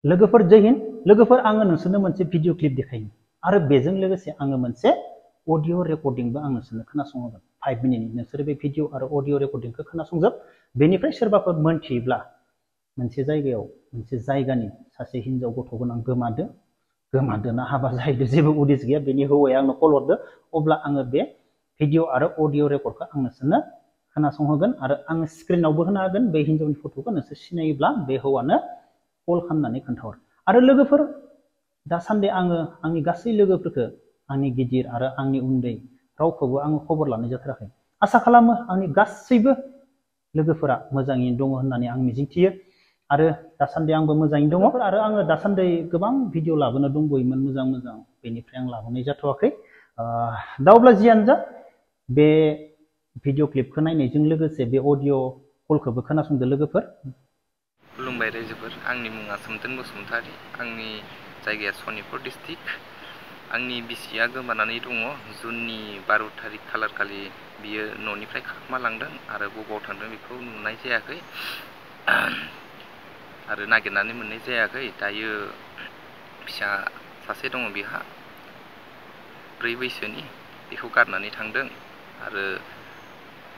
लोगोफोर जय हिन्द लोगोफोर आङो नोंसोरनो मोनसे भिडिअ क्लिप देखायनो आरो बेजों लोगोसे आङो मोनसे अडिअ रेकर्डिंबो आं नोंसोरनो खोनासंहोगोन 5 मिनिटनि नोंसोर बे भिडिअ आरो अडिअ रेकर्डिंखौ खोनासंजोब बेनिफ्राय सोरबाफोर मोनथियोब्ला मोनसे जायगायाव मोनसे जायगानि सासे हिनजाव गथ' गोनां गोमादोना हाबा जाहैदो जेबो उदिस गैया बेनि हौवाया आंनो कल हरदो अब्ला आङो बे भिडिअ आरो अडिअ रेकर्डखौ आं नोंसोरनो खोनासंहोगोन आरो आङो स्क्रिनावबो होनो हागोन बे हिनजावनि फट'खौ नोंसोर सिनायोब्ला बे हौवानो कल खालामनानै खोन्थाहर आरो लोगोफोर दासान्दि आङो आंनि गासै लोगोफोरखौ आंनि गिदिर आरो आंनि उन्दै रावखौबो आङो खबर लानाय जाथाराखै आसा खालामो आंनि गासैबो लोगोफोरा मोजाङैनो दङ होननानै आं मिजिंथियो आरो दासान्दि आंबो मोजाङैनो दङ आरो आङो दासान्दि गोबां भिडिअ लाबोनो दंबोयोमोन मोजां बेनिफ्राय आं लाबोनाय जाथ'वाखै दा अब्ला जियानो जा बे भिडिअ क्लिपखौ नायनायजों लोगोसे बे अडिअ कलखौबो खोनासंदो लोगोफोर खुलुमबाय रायजोफोर आंनि मुङा सोमदोन बसुमतारी आंनि जायगाया सनितपुर डिस्ट्रिक्ट आंनि बिसिया गोमानानै दङ जुननि 12 थारिख खालार खालि बियो न'निफ्राय खारखोमालांदों आरो बबाव थांदों बेखौ नुनाय जायाखै आरो नागिरनानै मोननाय जायाखै दायो फिसा सासे दङ बिहा 4 बैसोनि बेखौ गारनानै थांदों आरो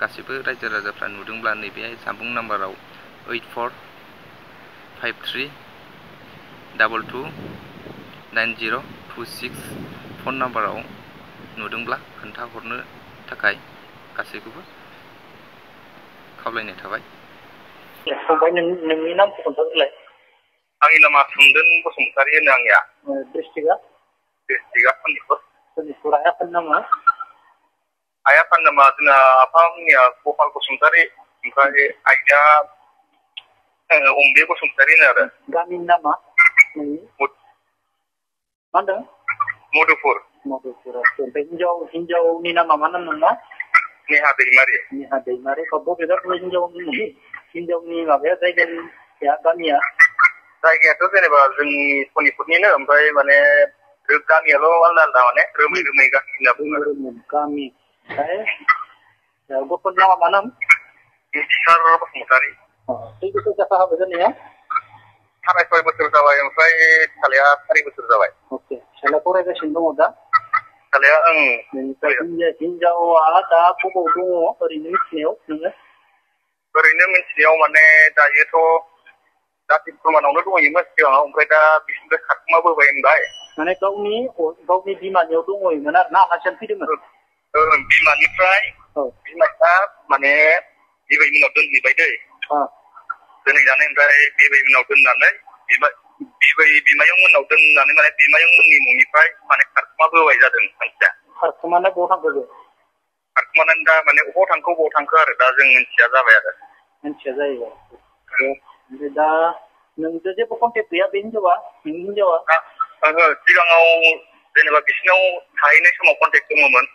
गासिबो रायजो राजाफ्रा नुदोंब्ला नैबे जानबुं नाम्बाराव 8453229026 फन नाम्बाराव नुदोंब्ला खोन्थाहरनो थाखाय गासैखौबो खावलायनाय थाबाय। फंबाय नोंनि नामखौ खोन्थाग्रोलाय। आंनि नामा सोमदोन बसुमतारी होनो आंनिया। डिस्ट्रिक्टआ सनितपुर आइ आफानि नामा? आइ आफानि नामा जोंना आफानिया गपाल बसुमतारी ओमफ्राय आइया अम्बे बसुमतारी होनो आरो। गामिनि नामा नोंनि? मा होनदों? मधुपुर। ओमफ्राय हिनजावनि नामा मा नाम नोंना? नेहा दैमारि। नेहा दैमारि बबे गामिनि हिनजावनि माबाया जायगाया गामिया? जायगायाथ' जेनेबा जोंनि सनितपुरनिनो ओमफ्राय माने गामियाल' आलदा आलदा माने रोमै गामि होनना बुङो। गामि गथ'नि नामा मा नाम? मिथिसार बसुमतारी। खै बोसोर जाखा हाबा जानाया? 6 बोसोर जाबाय ओमफ्राय फिसालाया 4 बोसोर जाबाय। अके फिसालाया फरायगासिनो दङ दा? फिसालाया हिनजावा दा बबाव दङ ओरैनो मिथिनायाव नोङो? ओरैनो मिथिनायाव माने दायोथ' जाति खुरमानावनो दंहैयोमोन सिगाङाव ओमफ्राय दा बिसिनिफ्राय खारखोमाबोबाय होनबाय। माने गावनि बिमानियाव दंहैयोमोन आरो ना आलासियानो फैदोंमोन? बिमानिफ्राय बिमाया माने बिबैमोनाव दोनहैबाय दै। दोनहैनानै ओमफ्राय बिबैमोनाव दोननानै बिमायं मोननाव दोननानै माने बिमायं मोननि न'निफ्राय माने खारखोमाबोबाय जादों मानसिया। खारखोमाना बहा थांखो? खारखोमानानै दा माने बबाव थांखो आरो दा जों मिन्थिया जाबाय आरो। मिन्थिया जाहैबाय। ओमफ्राय दा नोंजों जेबो कन्टेक्ट गैया बे हिनजावा नोंनि हिनजावा? सिगाङाव जेनेबा बिसिनाव थाहैनाय समाव कन्टेक्ट दङमोन।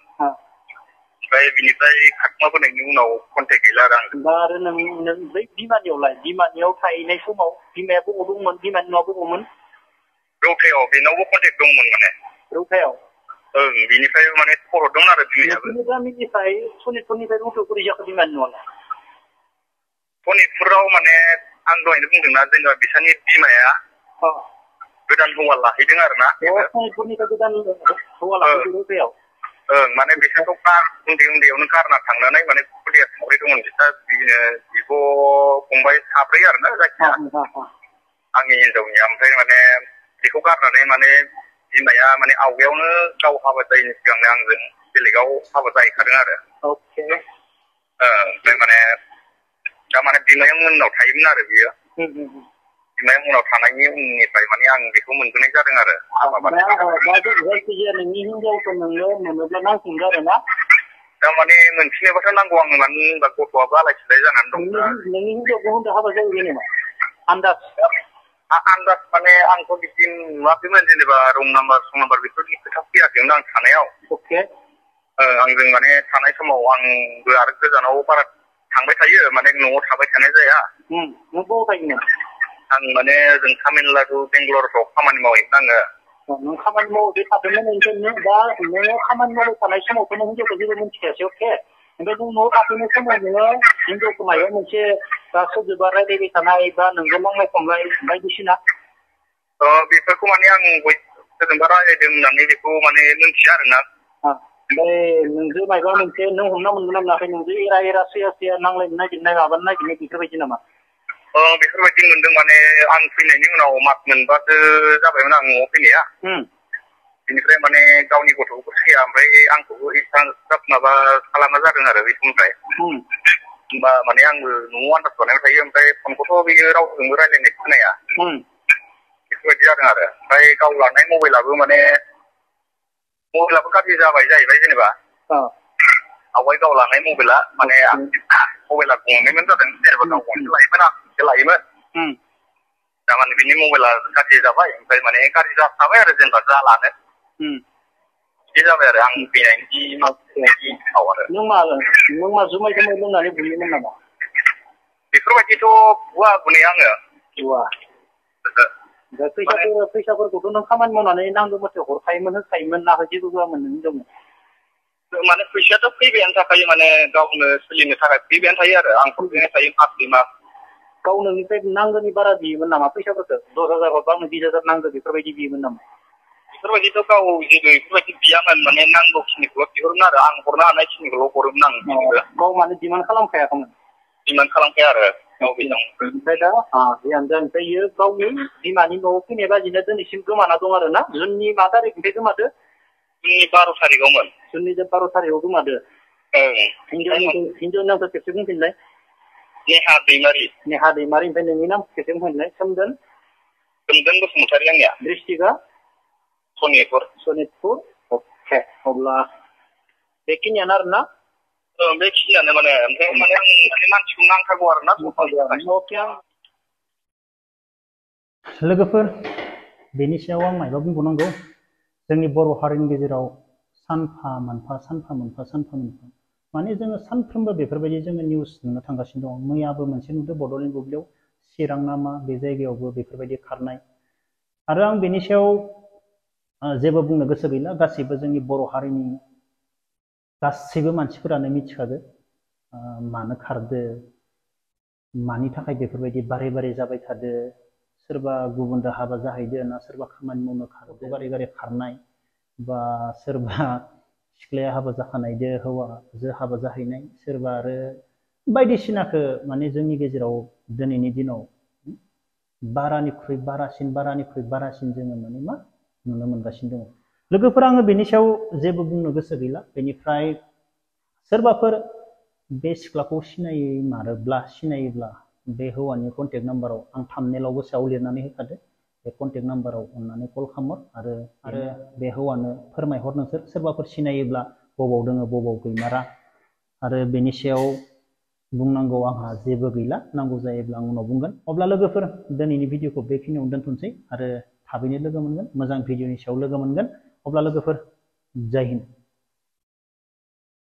ओमफ्राय बिनिफ्राय खारखोमाबोनायनि उनाव कन्टेक्ट गैला आरो आं। दा आरो नों बै बिमानियावलाय बिमानियाव थाहैनाय समाव बिमाया बबाव दंमोन? बिमानि न'आ बबावमोन? रौथायाव बेनावबो कन्टेक्ट दंमोन माने। रौथायाव? बिनिफ्राय माने खबर दं आरो बिमायाबो। गामिनिफ्राय सनितपुरनिफ्राय रौथायाव बोरै जाखो बिमानि न'आलाय? सनितपुराव माने आं दहायनो बुंदोंना जेनेबा बिसानि बिमाया गोदान हौवा लाहैदों आरो ना। सनितपुरनिफ्राय गोदान हौवा लाहैदों रौथायाव? माने बिसोरखौ उन्दैयावनो गारना थांनानै माने खुदिया 4 दंमोन बिसोर बिब' फंबाय 4 आरो ना जायखिया आंनि हिनजावनिया ओमफ्राय माने बेखौ गारनानै माने बिमाया माने आवगायावनो गाव हाबा जायैनि सिगांनो आंजों बेलेगाव हाबा जाहैखादों आरो। ओमफ्राय माने दा माने बिमायं मोननाव थायोमोन आरो बियो। बिमायं मोननाव थानायनि उननिफ्राय माने आं बेखौ मोनबोनाय जादों आरो। जायखिजाया नोंनि हिनजावखौ नोङो मोनोब्ला नांसिगोन आरो ना? थारमाने मोनफिनोबाथ' नांगौ आंनो मानो होनबा गथ'आबो आलाय सिलाय जानानै दं। नोंनि हिनजावखौ होनदो हाबा जाहैबाय नामा? आन्दाज माने आंथ' बिदि नुवाखैमोन जेनेबा रं नाम्बार बेफोरनि खोथा फैयाखैमोन आं थानायाव। आंजों माने थानाय समाव आंबो आरो गोजानाव बारा थांबाय थायो माने न'आव थाबाय थानाय जाया। नों बबाव थायोमोन? आं माने ओजों तामिलनाडु बेंगालराव खामानि मावहैमोन आङो। नों खामानि मावबाय थादोंमोन ओमफ्राय दा नोङो खामानि मावबाय थानाय समावथ' नों हिनजावखौ जेबो मिन्थिखायासै अके ओमफ्राय नों न'आव थाफैनाय समाव नोङो हिनजावखौ माबा मोनसे दा सोरजोंबा रायज्लायबाय थानाय बा नोंजों नांलाय खमलाय बायदिसिना बेफोरखौ माने आं सोरजोंबा रायज्लायदों होननानै बेखौ माने मिन्थिया आरोना। ओमफ्राय नोंजों माबा मोनसे नों हमना मोनगोन ना मोनाखै नोंजों एरा सैया सैया नांलायनो नागिरनाय माबानो नागिरनाय बेफोरबायदि नामा? बेफोरबायदि मोनदों माने आं फैनायनि उनाव मास मोनबासो जाबायमोन आं न'आव फैनाया। बेनिफ्राय माने गावनि गथ'खौ सैया ओमफ्राय आंखौबो एसां माबा खालामना जादों आरो बे समनिफ्राय। होमबा माने आंबो न'आव आन्दाज बानायबाय थायो ओमफ्राय फनखौथ' बेयो रावजोंबो रायज्लायनाय खोनाया। बेफोरबायदि जादों आरो ओमफ्राय गाव लानाय मबाइलाबो माने मबाइलाबो गाज्रि जाबाय जाहैबाय जेनेबा। आवगाय गाव लानाय मबाइला माने मबाइला गंनैमोन जादों जेनेबा गाव गंसे लायोमोन आं गंसे लायोमोन। थारमाने बिनि मबाइला गाज्रि जाबाय ओमफ्राय माने गाज्रि जाखाबाय आरो जेनेबा जालानो। बिदि जाबाय आरो आं फैनायनि उनाव आरो। नों मा जुमायखौ लोंनानै बुयोमोन नामा? बेफोरबायदिथ' बुवा बुनाया आङो। बुवा। फैसाफोरखौथ' नों खामानि मावनानै नांगौ मथे हरखायोमोन होखायोमोन ना जेबो होआमोन नों हिनजावनो? माने फैसायाथ' फैबायानो थाखायो माने गावनो सोलिनो थाखाय फैबायानो थायो आरो आं हरफैबाय थायो मास गाव नोंनिफ्राय नांगौनि बारा बियोमोन नामा फैसाफोरखौ? 10,000 हरबा आंनो 20,000 नांगौ बेफोरबायदि बियोमोन नामा? बेफोरबायदिथ' गाव जेबो बेफोरबायदि बियामोन माने नांगौखिनिखौल' बिहरोमोन आरो आं हरनो हानायखिनिखौल' हरोमोन आं। गाव माने डिमान्ड खालामखायाखैमोन? डिमान्ड खालामखाया आरो गाव बेनाव। ओमफ्राय दा जियानो जा ओमफ्राय बियो गावनि बिमानि न'आव फैनाय बादिनो दिनैसिम गोमाना दं आरो ना? जुननि मा तारिखनिफ्राय गोमादो? जुननि 12 तारिखआवमोन। जुननि 12 तारिखआव गोमादो? हिनजावनि नामखौ खेबसे बुंफिनलाय। नेहा दैमारि। नेहा दैमारि। ओमफ्राय नोंनि नामखौ खेबसे बुंफिनलाय। सोमदोन बसुमतारी आंनिया। डिस्ट्रिक्टआ? सनितपुर। अके अब्ला बेखिनियानो आरो ना? बेखिनियानो माने ओमफ्राय माने आं माने मानसिखौ नांथारगौ आरो ना। लोगोफोर बेनि सायाव आं मायबा बुंबावनांगौ? जोंनि बर' हारिनि गेजेराव सानफा मोनफा माने जोङो सानफ्रोमबो बेफोरबायदि जोङो निउस नुनो थांगासिनो दं। मैयाबो मोनसे नुदों बड'लेण्ड बुब्लियाव चिरां नामा बे जायगायावबो बेफोरबायदि खारनाय। आरो आं बेनि सायाव जेबो बुंनो गोसो गैला। गासैबो जोंनि बर' हारिनि गासैबो मानसिफोरानो मिथिखागो मानो खारदो, मानि थाखाय बेफोरबायदि बारे बारे जाबाय थादो, सोरबा गुबुनजों हाबा जाहैदो ना सोरबा खामानि मावनो खारदो गारि खारनाय, बा सोरबा सिख्लाया हाबा जाखानायदो हौवाजों हाबा जाहैनाय, सोरबा आरो बायदिसिनाखौ माने जोंनि गेजेराव दिनैनि दिनाव बारानिख्रुइ बारासिन जोङो माने मा नुनो मोनगासिनो दङ। लोगोफोर आङो बेनि सायाव जेबो बुंनो गोसो गैला। बेनिफ्राय सोरबाफोर बे सिख्लाखौ सिनायोब्ला बे हौवानि कन्टेक्ट नाम्बाराव आं थाम्बनेइलावबो सायाव लिरनानै होखादो। बे कन्टेक्ट नाम्बाराव अननानै कल खालामहर आरो बे हौवानो फोरमायहर नोंसोर सोरबाफोर सिनायोब्ला बबाव दोङो बबाव गैमारा। आरो बेनि सायाव बुंनांगौ आंहा जेबो गैला। नांगौ जायोब्ला आं उनाव बुंगोन। अब्ला लोगोफोर दिनैनि भिडिअखौ बेखिनियावनो दोनथ'नोसै आरो थाबैनो लोगो मोनगोन, मोजां भिडिअनि सायाव लोगो मोनगोन। अब्ला लोगोफोर जय हिन्द।